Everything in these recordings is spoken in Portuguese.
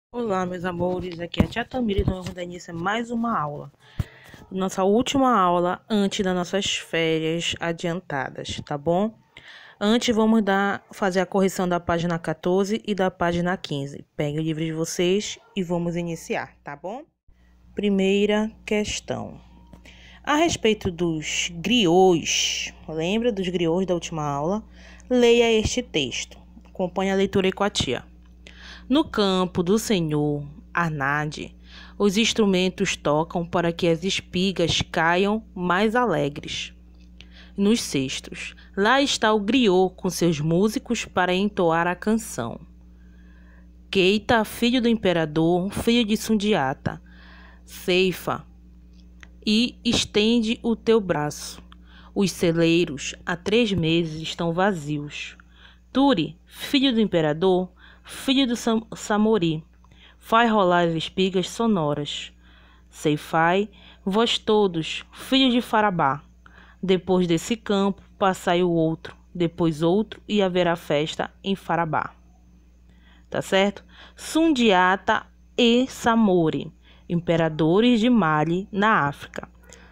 Olá, meus amores, aqui é a Tia Tamira e vamos dar início a mais uma aula. Nossa última aula antes das nossas férias adiantadas, tá bom? Antes vamos fazer a correção da página 14 e da página 15. Pegue o livro de vocês e vamos iniciar, tá bom? Primeira questão. A respeito dos griots, lembra dos griots da última aula? Leia este texto. Acompanhe a leitura aí com a tia. No campo do Senhor, Arnade, os instrumentos tocam para que as espigas caiam mais alegres. Nos cestos, lá está o griot com seus músicos para entoar a canção. Keita, filho do imperador, filho de Sundiata, ceifa e estende o teu braço. Os celeiros há 3 meses estão vazios. Turi, filho do imperador, filho do Samori, faz rolar as espigas sonoras. Ceifai, vós todos, filhos de Farabá. Depois desse campo, passai o outro, depois outro, e haverá festa em Farabá. Tá certo? Sundiata e Samori, imperadores de Mali, na África.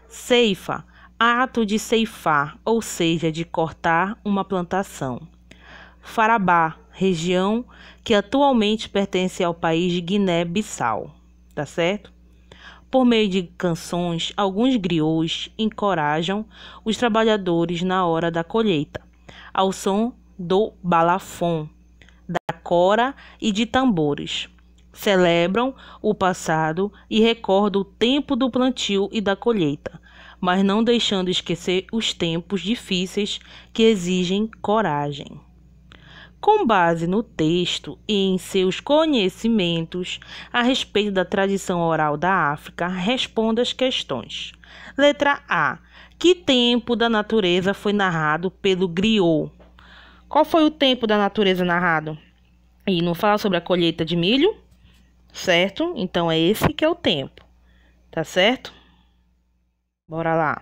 Ceifa, ato de ceifar, ou seja, de cortar uma plantação. Farabá, região que atualmente pertence ao país de Guiné-Bissau, tá certo? Por meio de canções, alguns griots encorajam os trabalhadores na hora da colheita, ao som do balafon, da cora e de tambores. Celebram o passado e recordam o tempo do plantio e da colheita, mas não deixando esquecer os tempos difíceis que exigem coragem. Com base no texto e em seus conhecimentos a respeito da tradição oral da África, responda as questões. Letra A. Que tempo da natureza foi narrado pelo griot? Qual foi o tempo da natureza narrado? E não fala sobre a colheita de milho? Certo? Então é esse que é o tempo. Tá certo? Bora lá.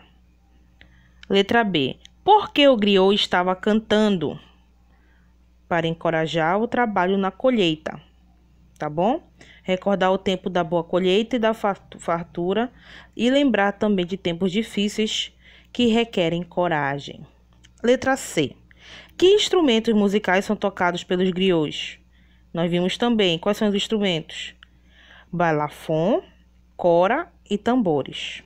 Letra B. Por que o griot estava cantando? Para encorajar o trabalho na colheita, tá bom? Recordar o tempo da boa colheita e da fartura e lembrar também de tempos difíceis que requerem coragem. Letra C. Que instrumentos musicais são tocados pelos griots? Nós vimos também quais são os instrumentos: balafon, cora e tambores.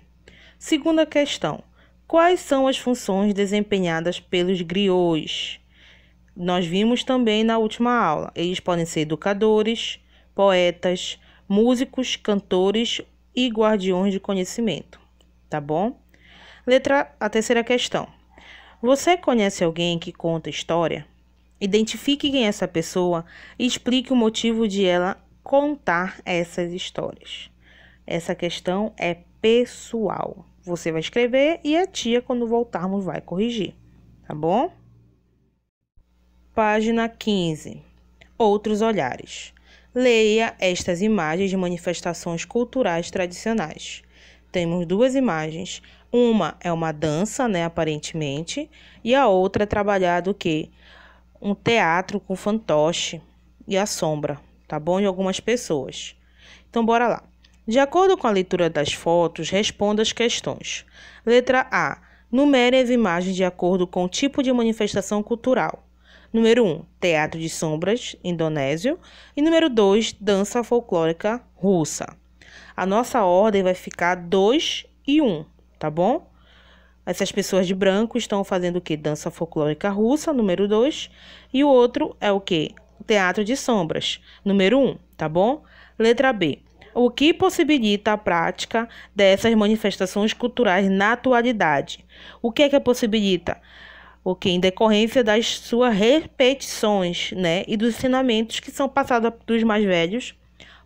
Segunda questão. Quais são as funções desempenhadas pelos griots? Nós vimos também na última aula. Eles podem ser educadores, poetas, músicos, cantores e guardiões de conhecimento. Tá bom? A terceira questão. Você conhece alguém que conta história? Identifique quem é essa pessoa e explique o motivo de ela contar essas histórias. Essa questão é pessoal. Você vai escrever e a tia, quando voltarmos, vai corrigir. Tá bom? Página 15. Outros olhares. Leia estas imagens de manifestações culturais tradicionais. Temos 2 imagens. Uma é uma dança, né, aparentemente, e a outra é trabalhado o quê? Um teatro com fantoche e a sombra, tá bom? De algumas pessoas. Então, bora lá. De acordo com a leitura das fotos, responda as questões. Letra A. Numere as imagens de acordo com o tipo de manifestação cultural. Número 1, teatro de sombras, indonésio. E número 2, dança folclórica russa. A nossa ordem vai ficar 2 e 1, tá bom? Essas pessoas de branco estão fazendo o quê? Dança folclórica russa, número 2. E o outro é o quê? O teatro de sombras, número 1, tá bom? Letra B. O que possibilita a prática dessas manifestações culturais na atualidade? O que é que possibilita? Em decorrência das suas repetições, né, e dos ensinamentos que são passados dos mais velhos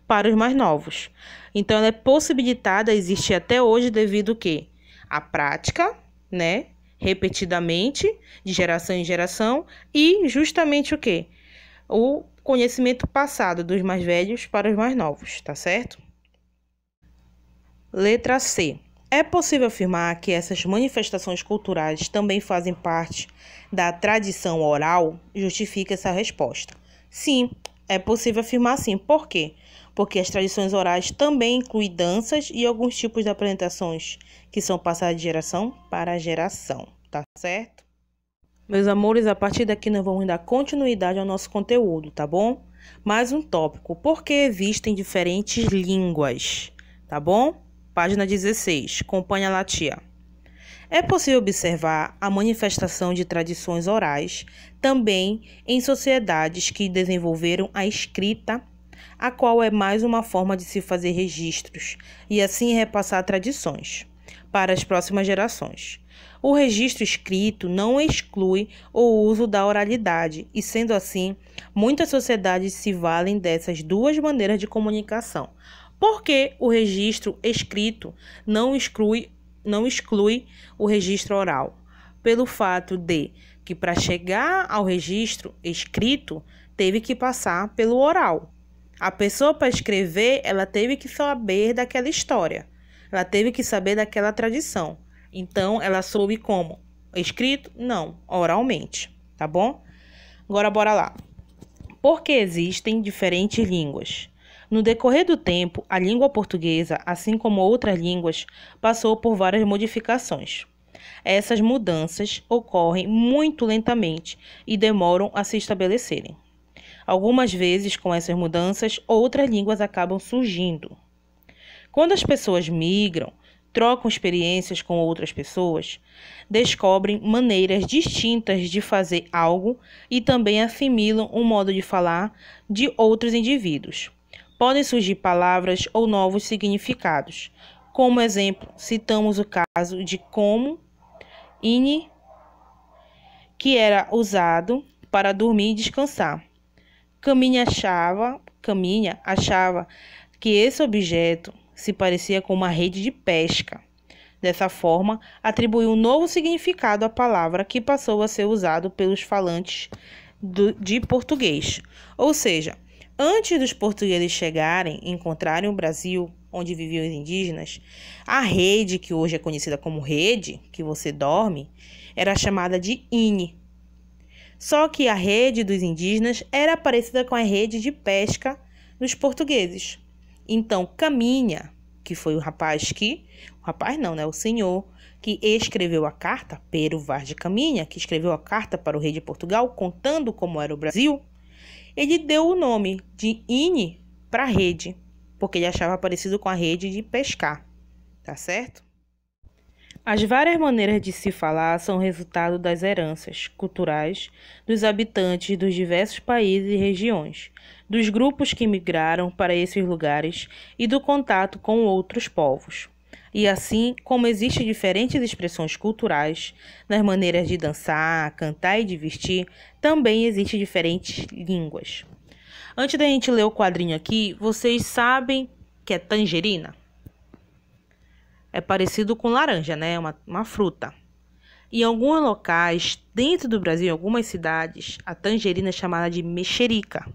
para os mais novos. Então, ela é possibilitada, existe até hoje devido ao quê? À prática, né, repetidamente, de geração em geração, e justamente o quê? O conhecimento passado dos mais velhos para os mais novos, tá certo? Letra C. É possível afirmar que essas manifestações culturais também fazem parte da tradição oral? Justifica essa resposta. Sim, é possível afirmar sim. Por quê? porque as tradições orais também incluem danças e alguns tipos de apresentações que são passadas de geração para geração, tá certo? Meus amores, a partir daqui nós vamos dar continuidade ao nosso conteúdo, tá bom? Mais um tópico, por que existem diferentes línguas, tá bom? Página 16, acompanha lá, tia. É possível observar a manifestação de tradições orais também em sociedades que desenvolveram a escrita, a qual é mais uma forma de se fazer registros e assim repassar tradições para as próximas gerações. O registro escrito não exclui o uso da oralidade e, sendo assim, muitas sociedades se valem dessas duas maneiras de comunicação. Por que o registro escrito não exclui o registro oral? Pelo fato de que, para chegar ao registro escrito, teve que passar pelo oral. A pessoa, para escrever, ela teve que saber daquela história, ela teve que saber daquela tradição. Então, ela soube como? Escrito? Não, oralmente, tá bom? Agora, bora lá. Por que existem diferentes línguas? No decorrer do tempo, a língua portuguesa, assim como outras línguas, passou por várias modificações. Essas mudanças ocorrem muito lentamente e demoram a se estabelecerem. Algumas vezes, com essas mudanças, outras línguas acabam surgindo. Quando as pessoas migram, trocam experiências com outras pessoas, descobrem maneiras distintas de fazer algo e também assimilam um modo de falar de outros indivíduos. Podem surgir palavras ou novos significados. Como exemplo, citamos o caso de como ini, que era usado para dormir e descansar. Caminha achava que esse objeto se parecia com uma rede de pesca. Dessa forma, atribuiu um novo significado à palavra que passou a ser usado pelos falantes de português. Ou seja, antes dos portugueses chegarem e encontrarem o Brasil, onde viviam os indígenas, a rede, que hoje é conhecida como rede, que você dorme, era chamada de ini. Só que a rede dos indígenas era parecida com a rede de pesca dos portugueses. Então, Caminha, que foi o senhor que escreveu a carta, Pero Vaz de Caminha, que escreveu a carta para o rei de Portugal, contando como era o Brasil, ele deu o nome de ini para a rede, porque ele achava parecido com a rede de pescar, tá certo? As várias maneiras de se falar são resultado das heranças culturais dos habitantes dos diversos países e regiões, dos grupos que migraram para esses lugares e do contato com outros povos. E assim como existem diferentes expressões culturais nas maneiras de dançar, cantar e de vestir, também existem diferentes línguas. Antes da gente ler o quadrinho aqui, vocês sabem que é tangerina? É parecido com laranja, né? Uma fruta. Em alguns locais, dentro do Brasil, em algumas cidades, a tangerina é chamada de mexerica.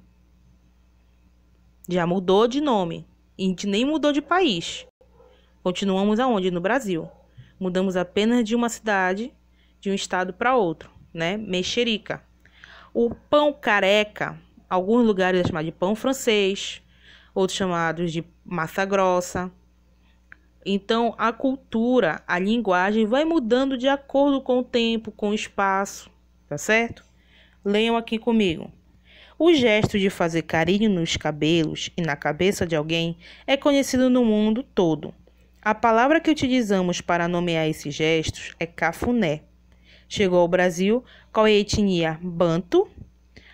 Já mudou de nome. E a gente nem mudou de país. Continuamos aonde? No Brasil. Mudamos apenas de uma cidade, de um estado para outro, né? Mexerica. O pão careca, alguns lugares é chamado de pão francês, outros chamados de massa grossa. Então, a cultura, a linguagem vai mudando de acordo com o tempo, com o espaço, tá certo? Leiam aqui comigo. O gesto de fazer carinho nos cabelos e na cabeça de alguém é conhecido no mundo todo. A palavra que utilizamos para nomear esses gestos é cafuné. Chegou ao Brasil com a etnia Banto,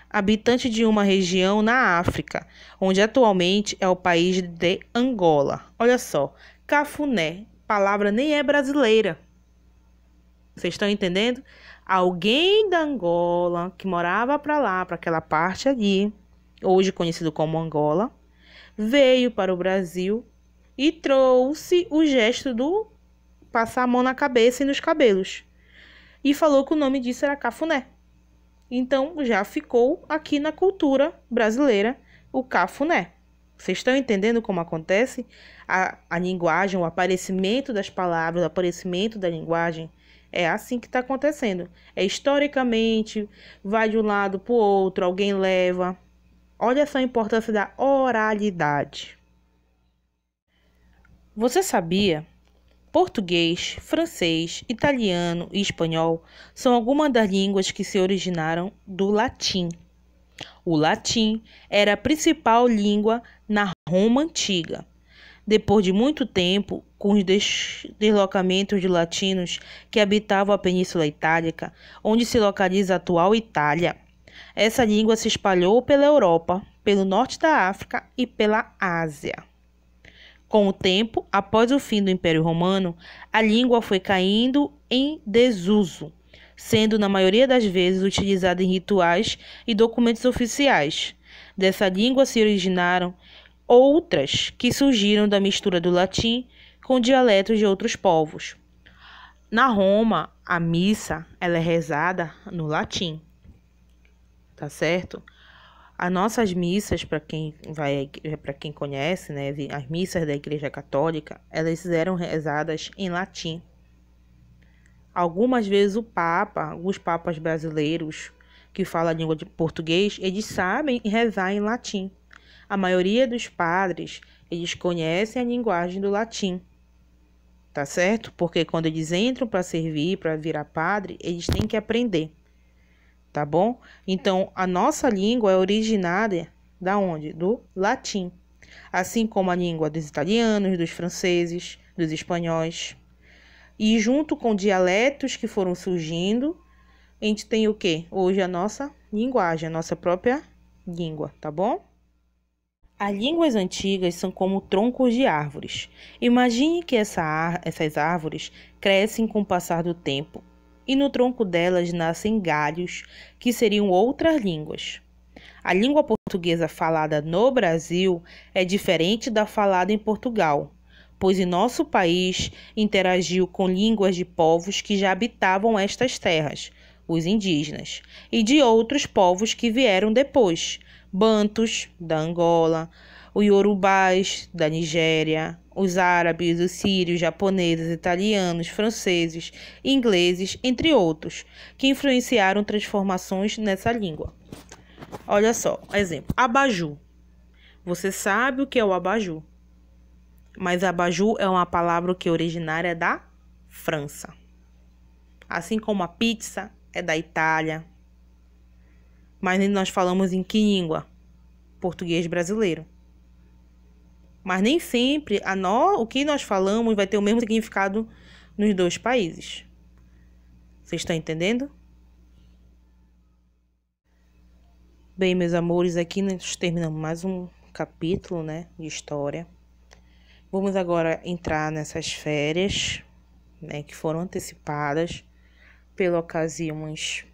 habitante de uma região na África, onde atualmente é o país de Angola. Olha só. Cafuné, palavra nem é brasileira. Vocês estão entendendo? Alguém da Angola que morava para lá, para aquela parte ali, hoje conhecido como Angola, veio para o Brasil e trouxe o gesto do passar a mão na cabeça e nos cabelos. E falou que o nome disso era cafuné. Então já ficou aqui na cultura brasileira o cafuné. Vocês estão entendendo como acontece a linguagem, o aparecimento das palavras, o aparecimento da linguagem? É assim que está acontecendo. É historicamente, vai de um lado para o outro, alguém leva. Olha só a importância da oralidade. Você sabia? Português, francês, italiano e espanhol são algumas das línguas que se originaram do latim. O latim era a principal língua na Roma antiga. Depois de muito tempo, com os deslocamentos de latinos que habitavam a Península Itálica, onde se localiza a atual Itália, essa língua se espalhou pela Europa, pelo norte da África e pela Ásia. Com o tempo, após o fim do Império Romano, a língua foi caindo em desuso, sendo na maioria das vezes utilizada em rituais e documentos oficiais. Dessa língua se originaram outras que surgiram da mistura do latim com dialetos de outros povos. Na Roma, a missa ela é rezada no latim, tá certo? As nossas missas, para quem conhece, né, as missas da Igreja Católica, elas eram rezadas em latim. Algumas vezes os papas brasileiros que falam a língua de português, eles sabem rezar em latim. A maioria dos padres, eles conhecem a linguagem do latim, tá certo? Porque quando eles entram para servir, para virar padre, eles têm que aprender, tá bom? Então, a nossa língua é originária da onde? Do latim. Assim como a língua dos italianos, dos franceses, dos espanhóis. E junto com dialetos que foram surgindo, a gente tem o quê? Hoje a nossa linguagem, a nossa própria língua, tá bom? As línguas antigas são como troncos de árvores. Imagine que essas árvores crescem com o passar do tempo, e no tronco delas nascem galhos, que seriam outras línguas. A língua portuguesa falada no Brasil é diferente da falada em Portugal, pois em nosso país interagiu com línguas de povos que já habitavam estas terras, os indígenas, e de outros povos que vieram depois, bantus, da Angola, os iorubás, da Nigéria, os árabes, os sírios, japoneses, italianos, franceses, ingleses, entre outros, que influenciaram transformações nessa língua. Olha só, exemplo, abajur. Você sabe o que é o abajur, mas abajur é uma palavra que é originária da França. Assim como a pizza é da Itália. Mas nós falamos em que língua? Português brasileiro. Mas nem sempre o que nós falamos vai ter o mesmo significado nos dois países. Vocês estão entendendo? Bem, meus amores, aqui nós terminamos mais um capítulo, né, de história. Vamos agora entrar nessas férias, né, que foram antecipadas pela ocasiões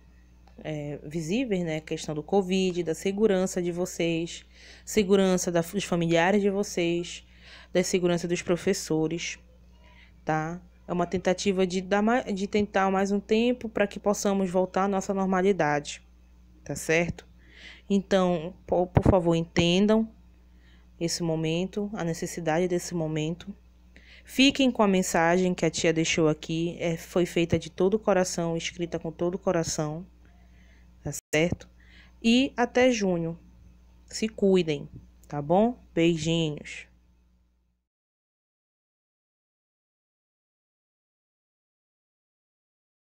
visíveis, né, a questão do Covid, da segurança de vocês, segurança dos familiares de vocês, da segurança dos professores, tá? É uma tentativa de tentar mais um tempo para que possamos voltar à nossa normalidade, tá certo? Então, por favor, entendam esse momento, a necessidade desse momento. Fiquem com a mensagem que a tia deixou aqui, foi feita de todo o coração, escrita com todo o coração, tá certo? E até junho. Se cuidem, tá bom? Beijinhos.